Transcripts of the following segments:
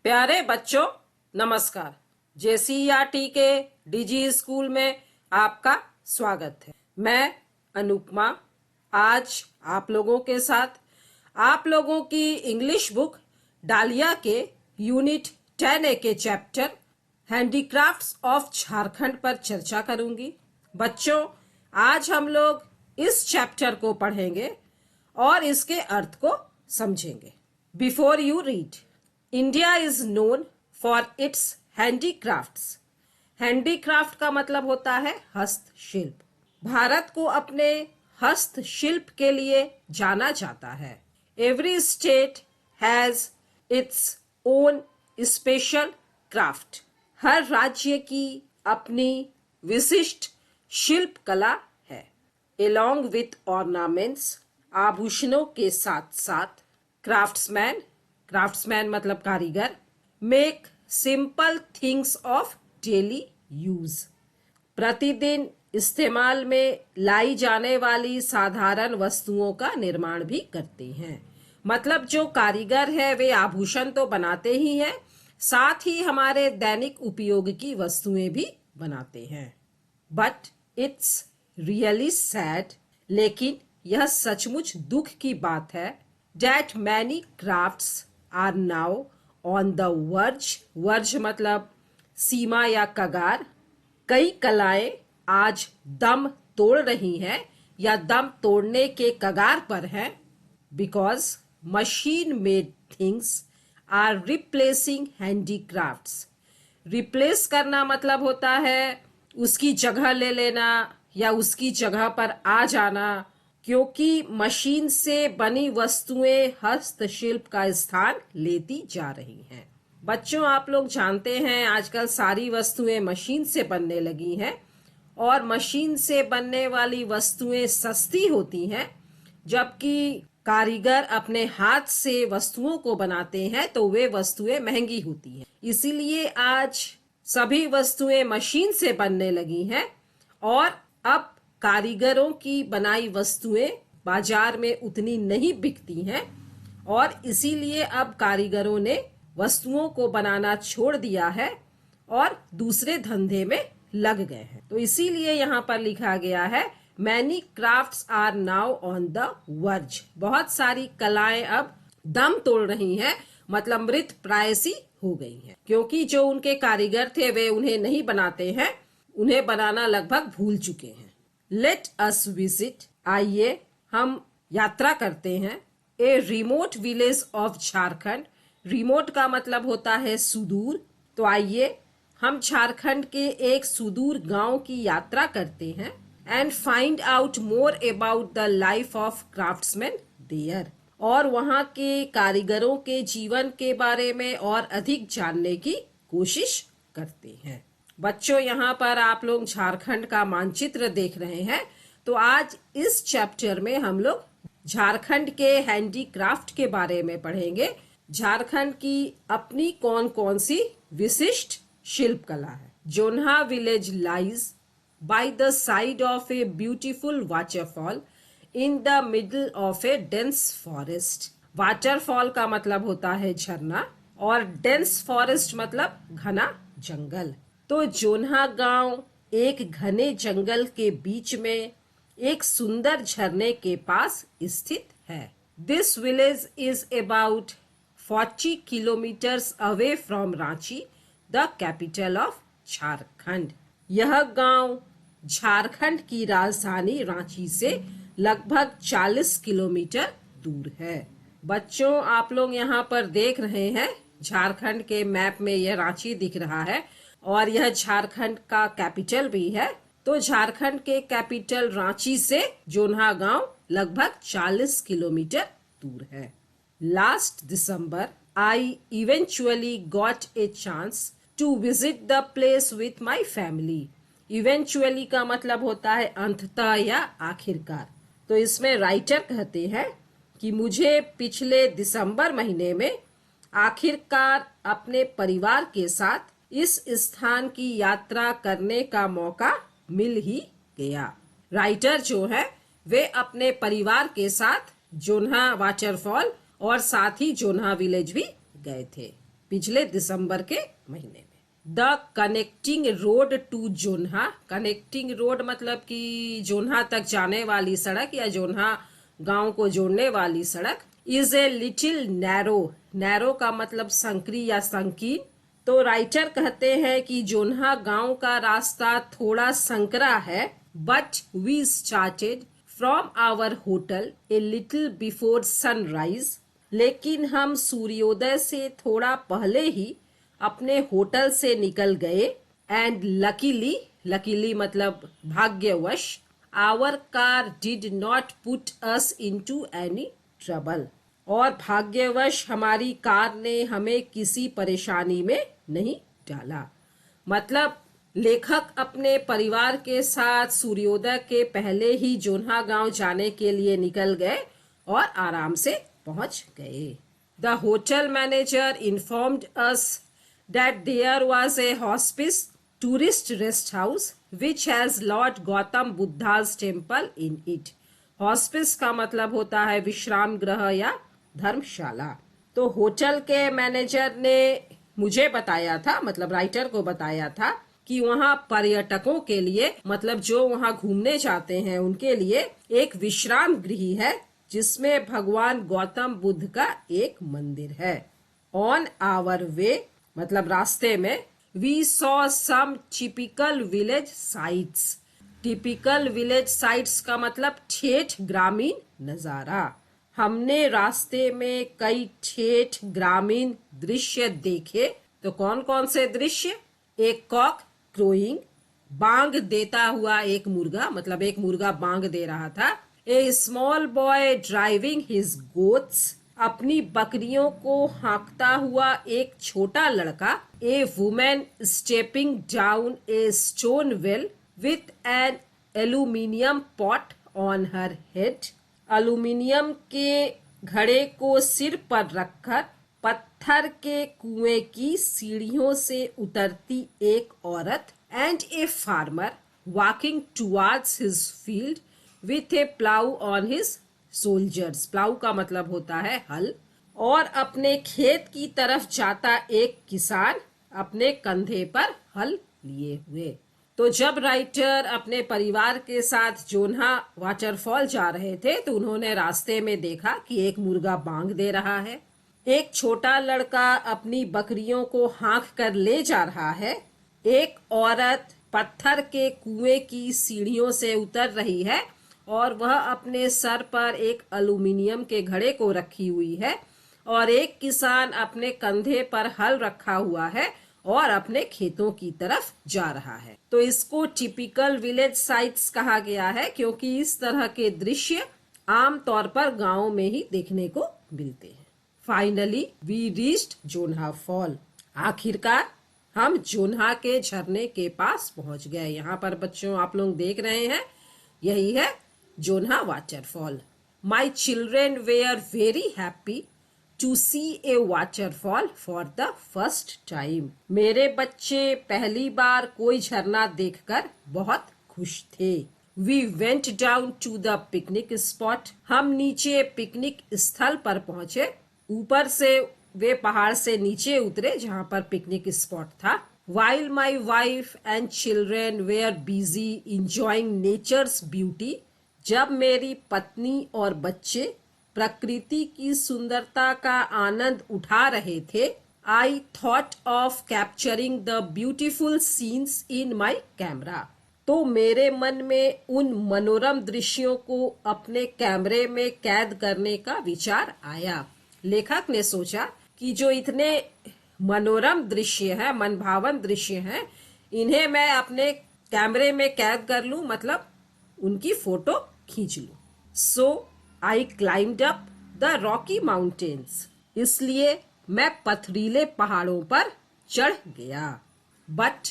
प्यारे बच्चों, नमस्कार। जेसीईआरटी के डीजी स्कूल में आपका स्वागत है। मैं अनुपमा आज आप लोगों के साथ आप लोगों की इंग्लिश बुक डालिया के यूनिट 10A के चैप्टर हैंडीक्राफ्ट्स ऑफ झारखंड पर चर्चा करूंगी। बच्चों, आज हम लोग इस चैप्टर को पढ़ेंगे और इसके अर्थ को समझेंगे। Before you read, India is known for its handicrafts. Handicraft का मतलब होता है हस्तशिल्प। भारत को अपने हस्तशिल्प के लिए जाना जाता है। Every state has its own special craft. हर राज्य की अपनी विशिष्ट शिल्प कला है। एलॉन्ग विथ ऑर्नामेंट्स, आभूषणों के साथ साथ क्राफ्ट्समैन मतलब कारीगर, make simple things of daily use. प्रतिदिन इस्तेमाल में लाई जाने वाली साधारण वस्तुओं का निर्माण भी करते हैं। मतलब जो कारीगर है वे आभूषण तो बनाते ही हैं, साथ ही हमारे दैनिक उपयोग की वस्तुएं भी बनाते हैं। बट इट्स रियली सैड, लेकिन यह सचमुच दुख की बात है, that many crafts are now on the verge मतलब सीमा या कगार। कई कलाएं आज दम तोड़ रही हैं या दम तोड़ने के कगार पर हैं। Because machine made things are replacing handicrafts. Replace करना मतलब होता है उसकी जगह ले लेना या उसकी जगह पर आ जाना, क्योंकि मशीन से बनी वस्तुएं हस्तशिल्प का स्थान लेती जा रही हैं। बच्चों, आप लोग जानते हैं आजकल सारी वस्तुएं मशीन से बनने लगी हैं और मशीन से बनने वाली वस्तुएं सस्ती होती हैं, जबकि कारीगर अपने हाथ से वस्तुओं को बनाते हैं तो वे वस्तुएं महंगी होती हैं। इसीलिए आज सभी वस्तुएं मशीन से बनने लगी हैं और अब कारीगरों की बनाई वस्तुएं बाजार में उतनी नहीं बिकती हैं और इसीलिए अब कारीगरों ने वस्तुओं को बनाना छोड़ दिया है और दूसरे धंधे में लग गए हैं। तो इसीलिए यहाँ पर लिखा गया है many crafts are now on the verge. बहुत सारी कलाएं अब दम तोड़ रही हैं, मतलब मृत प्रायसी हो गई हैं, क्योंकि जो उनके कारीगर थे वे उन्हें नहीं बनाते हैं, उन्हें बनाना लगभग भूल चुके हैं। लेट अस विजिट, आइए हम यात्रा करते हैं। A remote village of Jharkhand. Remote का मतलब होता है सुदूर। तो आइए हम झारखंड के एक सुदूर गांव की यात्रा करते हैं and find out more about the life of craftsman there. और वहां के कारीगरों के जीवन के बारे में और अधिक जानने की कोशिश करते हैं। बच्चों, यहाँ पर आप लोग झारखंड का मानचित्र देख रहे हैं। तो आज इस चैप्टर में हम लोग झारखंड के हैंडीक्राफ्ट के बारे में पढ़ेंगे। झारखंड की अपनी कौन कौन सी विशिष्ट शिल्प कला है। Jonha village lies by the side of a beautiful waterfall in the middle of A dense forest. Waterfall का मतलब होता है झरना और डेंस फॉरेस्ट मतलब घना जंगल। तो जोन्हा गांव एक घने जंगल के बीच में एक सुंदर झरने के पास स्थित है। This village is about 40 kilometres away from Ranchi, the capital of Jharkhand. यह गांव झारखंड की राजधानी रांची से लगभग 40 किलोमीटर दूर है। बच्चों, आप लोग यहाँ पर देख रहे हैं झारखंड के मैप में यह रांची दिख रहा है और यह झारखंड का कैपिटल भी है। तो झारखंड के कैपिटल रांची से जोन्हा गांव लगभग 40 किलोमीटर दूर है। Last December I eventually got a chance to visit the place with my family. Eventually का मतलब होता है अंततः या आखिरकार। तो इसमें राइटर कहते हैं कि मुझे पिछले दिसंबर महीने में आखिरकार अपने परिवार के साथ इस स्थान की यात्रा करने का मौका मिल ही गया। राइटर जो है वे अपने परिवार के साथ जोन्हा वाटरफॉल और साथ ही जोन्हा विलेज भी गए थे। पिछले दिसंबर के महीने में। The connecting road to Jonha, connecting road मतलब कि जोन्हा तक जाने वाली सड़क या जोन्हा गांव को जोड़ने वाली सड़क, is a little narrow, narrow का मतलब संकरी या संकीर्ण। तो राइटर कहते हैं कि जोन्हा गांव का रास्ता थोड़ा संकरा है, but we started from our hotel a little before sunrise, लेकिन हम सूर्योदय से थोड़ा पहले ही अपने होटल से निकल गए। एंड लकीली, लकीली मतलब भाग्यवश, our car did not put us into any trouble, और भाग्यवश हमारी कार ने हमें किसी परेशानी में नहीं डाला। मतलब लेखक अपने परिवार के साथ सूर्योदय के पहले ही जोन्हा गांव जाने के लिए निकल गए और आराम से पहुंच गए। The hotel manager informed us that there was a hospice tourist rest house which has Lord Gautam Buddha's temple in it. Hospice का मतलब होता है विश्राम गृह या धर्मशाला। तो होटल के मैनेजर ने मुझे बताया था, मतलब राइटर को बताया था, कि वहाँ पर्यटकों के लिए, मतलब जो वहाँ घूमने जाते हैं उनके लिए एक विश्राम गृह है जिसमें भगवान गौतम बुद्ध का एक मंदिर है। ऑन आवर वे मतलब रास्ते में, we saw some typical village sites, typical village sites का मतलब ठेठ ग्रामीण नजारा। हमने रास्ते में कई ठेठ ग्रामीण दृश्य देखे। तो कौन कौन से दृश्य? एक कॉक क्रोइंग, बांग देता हुआ एक मुर्गा, मतलब एक मुर्गा बांग दे रहा था। A small boy driving his goats, अपनी बकरियों को हाँकता हुआ एक छोटा लड़का। A women stepping down a stone well with an aluminium pot on her head, aluminium के घड़े को सिर पर रखकर पत्थर के कुएं की सीढ़ियों से उतरती एक औरत। And a farmer walking towards his field with A plough on his soldiers, plough का मतलब होता है हल, और अपने खेत की तरफ जाता एक किसान अपने कंधे पर हल लिए हुए। तो जब राइटर अपने परिवार के साथ जोन्हा वाटरफॉल जा रहे थे तो उन्होंने रास्ते में देखा कि एक मुर्गा बांग दे रहा है, एक छोटा लड़का अपनी बकरियों को हाँक कर ले जा रहा है, एक औरत पत्थर के कुएं की सीढ़ियों से उतर रही है और वह अपने सर पर एक एल्यूमिनियम के घड़े को रखी हुई है, और एक किसान अपने कंधे पर हल रखा हुआ है और अपने खेतों की तरफ जा रहा है। तो इसको टिपिकल विलेज साइट्स कहा गया है क्योंकि इस तरह के दृश्य आमतौर पर गांवों में ही देखने को मिलते हैं। Finally we reached Jonha fall, आखिरकार हम जोन्हा के झरने के पास पहुंच गए। यहाँ पर बच्चों आप लोग देख रहे हैं, यही है Jonha waterfall. My children were very happy to see a waterfall for the first time, मेरे बच्चे पहली बार कोई झरना देखकर बहुत खुश थे। We went down to the picnic spot, हम नीचे पिकनिक स्थल पर पहुंचे। ऊपर से वे पहाड़ से नीचे उतरे जहां पर पिकनिक स्पॉट था। While my wife and children were busy enjoying nature's beauty, जब मेरी पत्नी और बच्चे प्रकृति की सुंदरता का आनंद उठा रहे थे, I thought of capturing the beautiful scenes in my camera, तो मेरे मन में उन मनोरम दृश्यों को अपने कैमरे में कैद करने का विचार आया। लेखक ने सोचा कि जो इतने मनोरम दृश्य है, मनभावन दृश्य हैं, इन्हें मैं अपने कैमरे में कैद कर लूं, मतलब उनकी फोटो खींच लूं। So I climbed up the rocky mountains, इसलिए मैं पथरीले पहाड़ों पर चढ़ गया। But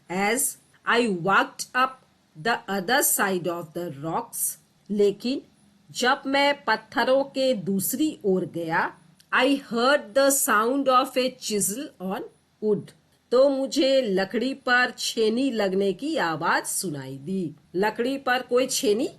as I walked up the other side of the rocks, लेकिन जब मैं पत्थरों के दूसरी ओर गया, I heard the sound of a chisel on wood, तो मुझे लकड़ी पर छेनी लगने की आवाज सुनाई दी। लकड़ी पर कोई छेनी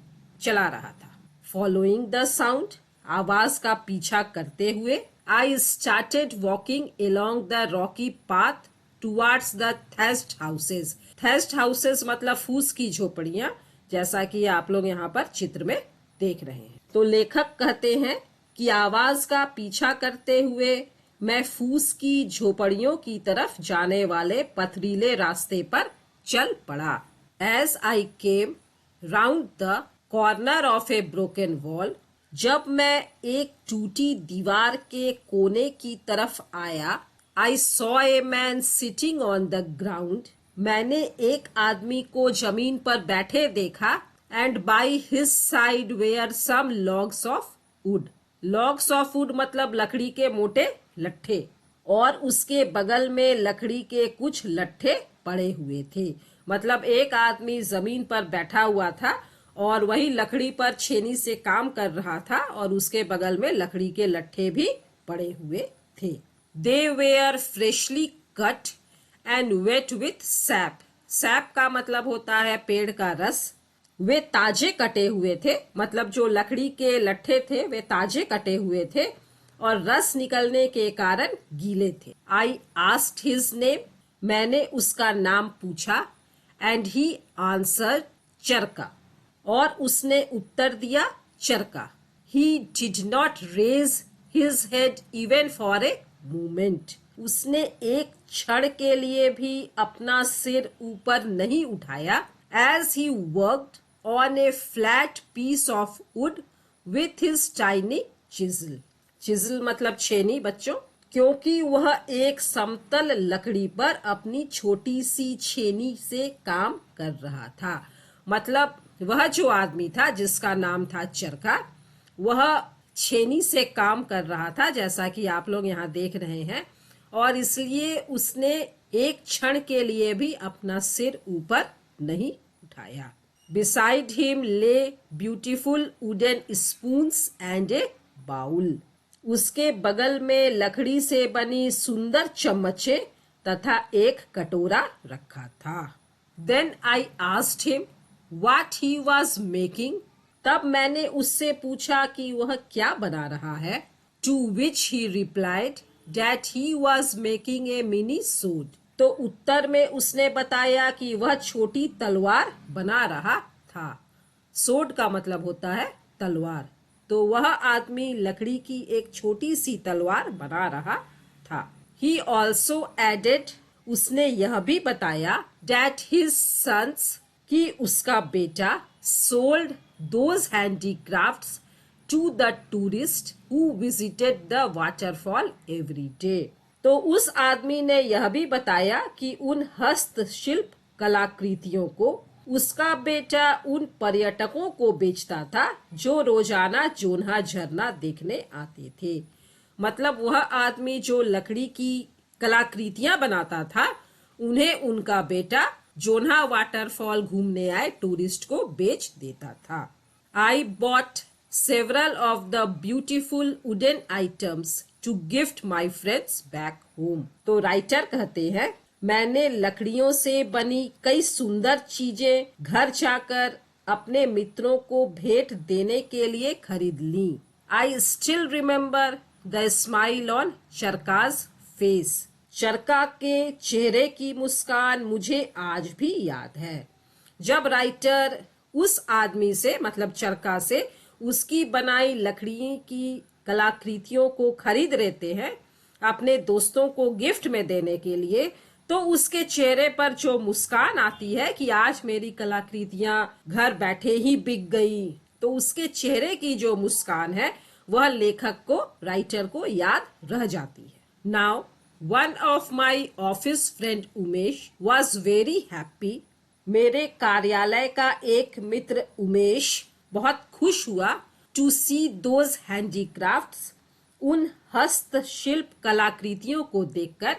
चला रहा था। Following the sound, आवाज का पीछा करते हुए, I started walking along the rocky path towards the thatched houses. Thatched houses मतलब फूस की झोपड़ियां, जैसा कि आप लोग यहाँ पर चित्र में देख रहे हैं। तो लेखक कहते हैं कि आवाज का पीछा करते हुए मैं फूस की झोपड़ियों की तरफ जाने वाले पथरीले रास्ते पर चल पड़ा। As I came round the corner of a broken wall, जब मैं एक टूटी दीवार के कोने की तरफ आया, I saw a man sitting on the ground. मैंने एक आदमी को जमीन पर बैठे देखा, and by his side were some logs of wood. Logs of wood मतलब लकड़ी के मोटे लट्ठे, और उसके बगल में लकड़ी के कुछ लट्ठे पड़े हुए थे। मतलब एक आदमी जमीन पर बैठा हुआ था और वही लकड़ी पर छेनी से काम कर रहा था और उसके बगल में लकड़ी के लट्ठे भी पड़े हुए थे। They were freshly cut and wet with sap. SAP का मतलब होता है पेड़ का रस। वे ताजे कटे हुए थे, मतलब जो लकड़ी के लट्ठे थे वे ताजे कटे हुए थे और रस निकलने के कारण गीले थे। I asked his name. मैंने उसका नाम पूछा। And he answered चरका। और उसने उत्तर दिया चरका। He did not raise his head even for a moment. उसने एक क्षण के लिए भी अपना सिर ऊपर नहीं उठाया। As he worked on a flat piece of wood with his tiny chisel. Chisel मतलब छेनी बच्चों, क्योंकि वह एक समतल लकड़ी पर अपनी छोटी सी छेनी से काम कर रहा था। मतलब वह जो आदमी था जिसका नाम था चरखा, वह छेनी से काम कर रहा था, जैसा कि आप लोग यहाँ देख रहे हैं, और इसलिए उसने एक क्षण के लिए भी अपना सिर ऊपर नहीं उठाया। Beside him lay beautiful wooden spoons and a bowl. उसके बगल में लकड़ी से बनी सुंदर चम्मचे तथा एक कटोरा रखा था। Then I asked him what he was making. तब मैंने उससे पूछा कि वह क्या बना रहा है। To which he replied that he was making a mini sword. तो उत्तर में उसने बताया कि वह छोटी तलवार बना रहा था। सोड का मतलब होता है तलवार। तो वह आदमी लकड़ी की एक छोटी सी तलवार बना रहा था। He also added, उसने यह भी बताया that his sons, कि उसका बेटा sold those handicrafts to the tourists who visited the waterfall every day. तो उस आदमी ने यह भी बताया कि उन हस्तशिल्प कलाकृतियों को उसका बेटा उन पर्यटकों को बेचता था जो रोजाना जोन्हा झरना देखने आते थे। मतलब वह आदमी जो लकड़ी की कलाकृतियां बनाता था, उन्हें उनका बेटा जोन्हा वाटरफॉल घूमने आए टूरिस्ट को बेच देता था। I bought several of the beautiful wooden items to gift my friends back home. तो राइटर कहते हैं, मैंने लकड़ियों से बनी कई सुंदर चीजें घर जाकर अपने मित्रों को भेंट देने के लिए खरीद ली। I still remember the smile on चरका's face. चरका के चेहरे की मुस्कान मुझे आज भी याद है। जब राइटर उस आदमी से मतलब चरका से उसकी बनाई लकड़ी की कलाकृतियों को खरीद लेते हैं अपने दोस्तों को गिफ्ट में देने के लिए, तो उसके चेहरे पर जो मुस्कान आती है कि आज मेरी कलाकृतियां घर बैठे ही बिक गई, तो उसके चेहरे की जो मुस्कान है वह लेखक को, राइटर को याद रह जाती है। Now one of my office friend Umesh was very happy. मेरे कार्यालय का एक मित्र उमेश बहुत खुश हुआ टू सी दोज हैंडीक्राफ्ट्स, उन हस्तशिल्प कलाकृतियों को देखकर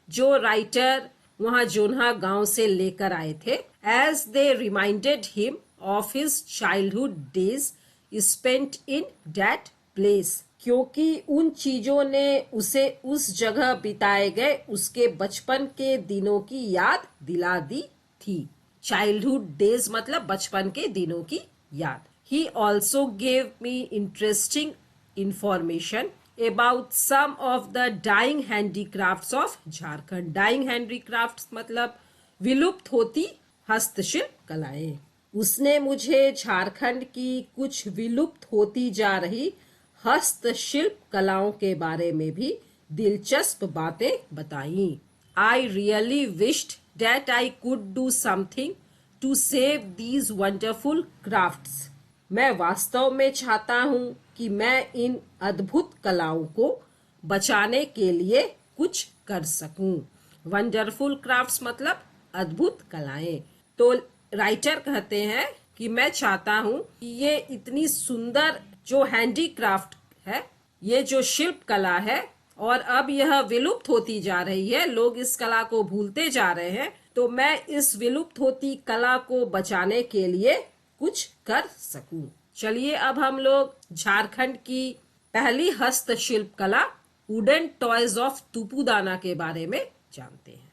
जो राइटर वहां जोन्हा गांव से लेकर आए थे। As they reminded him of his childhood days spent in that place, क्योंकि उन चीजों ने उसे उस जगह बिताए गए उसके बचपन के दिनों की याद दिला दी थी। चाइल्डहुड डेज मतलब बचपन के दिनों की याद। He also gave me interesting information about some of the dying handicrafts of Jharkhand. Dying handicrafts मतलब विलुप्त होती हस्तशिल्प कलाएं। उसने मुझे झारखंड की कुछ विलुप्त होती जा रही हस्तशिल्प कलाओं के बारे में भी दिलचस्प बातें बताईं। I really wished that I could do something to save these wonderful crafts. मैं वास्तव में चाहता हूँ कि मैं इन अद्भुत कलाओं को बचाने के लिए कुछ कर सकूं। वंडरफुल क्राफ्ट्स मतलब अद्भुत कलाएं। तो राइटर कहते हैं कि मैं चाहता हूँ कि ये इतनी सुंदर जो हैंडीक्राफ्ट है, ये जो शिल्प कला है, और अब यह विलुप्त होती जा रही है, लोग इस कला को भूलते जा रहे हैं, तो मैं इस विलुप्त होती कला को बचाने के लिए कुछ कर सकूं। चलिए अब हम लोग झारखंड की पहली हस्तशिल्प कला वुडन टॉयज ऑफ तुपुदाना के बारे में जानते हैं।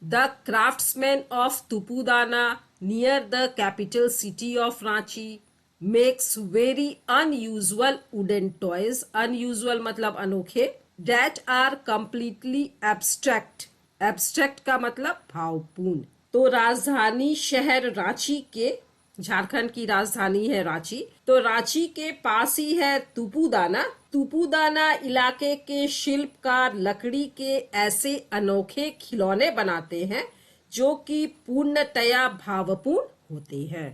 The craftsman of Tupudana near the capital city of Ranchi makes very unusual wooden toys. Unusual मतलब अनोखे। That are completely abstract. Abstract का मतलब भावपूर्ण। तो राजधानी शहर रांची के, झारखंड की राजधानी है रांची, तो रांची के पास ही है तुपुदाना। तुपुदाना इलाके के शिल्पकार लकड़ी के ऐसे अनोखे खिलौने बनाते हैं जो कि पूर्णतया भावपूर्ण होते हैं।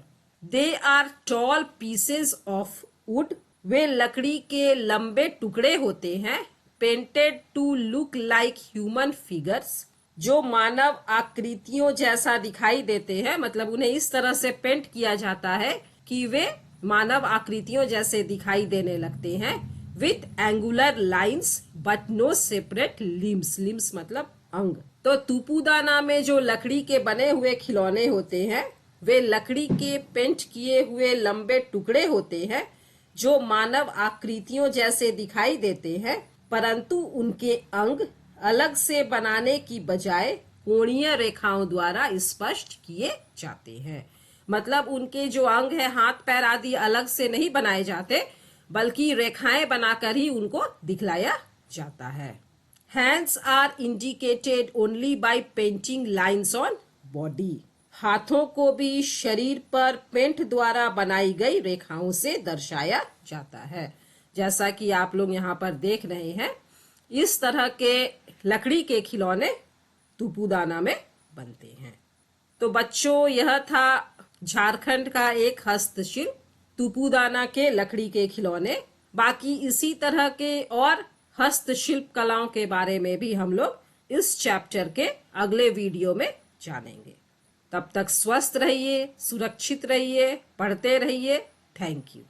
They are tall pieces of wood. वे लकड़ी के लंबे टुकड़े होते हैं। Painted to look like human figures, जो मानव आकृतियों जैसा दिखाई देते हैं, मतलब उन्हें इस तरह से पेंट किया जाता है कि वे मानव आकृतियों जैसे दिखाई देने लगते हैं। With angular lines but no separate limbs. Limbs मतलब अंग। तो तुपुदाना में जो लकड़ी के बने हुए खिलौने होते हैं, वे लकड़ी के पेंट किए हुए लंबे टुकड़े होते हैं जो मानव आकृतियों जैसे दिखाई देते हैं, परंतु उनके अंग अलग से बनाने की बजाय कोणीय रेखाओं द्वारा स्पष्ट किए जाते हैं। मतलब उनके जो अंग है, हाथ पैर आदि अलग से नहीं बनाए जाते, बल्कि रेखाएं बनाकर ही उनको दिखलाया जाता है। Hands are indicated only by painting lines on body. हाथों को भी शरीर पर पेंट द्वारा बनाई गई रेखाओं से दर्शाया जाता है। जैसा कि आप लोग यहाँ पर देख रहे हैं, इस तरह के लकड़ी के खिलौने तुपुदाना में बनते हैं। तो बच्चों, यह था झारखंड का एक हस्तशिल्प तुपुदाना के लकड़ी के खिलौने। बाकी इसी तरह के और हस्तशिल्प कलाओं के बारे में भी हम लोग इस चैप्टर के अगले वीडियो में जानेंगे। तब तक स्वस्थ रहिए, सुरक्षित रहिए, पढ़ते रहिए। Thank you.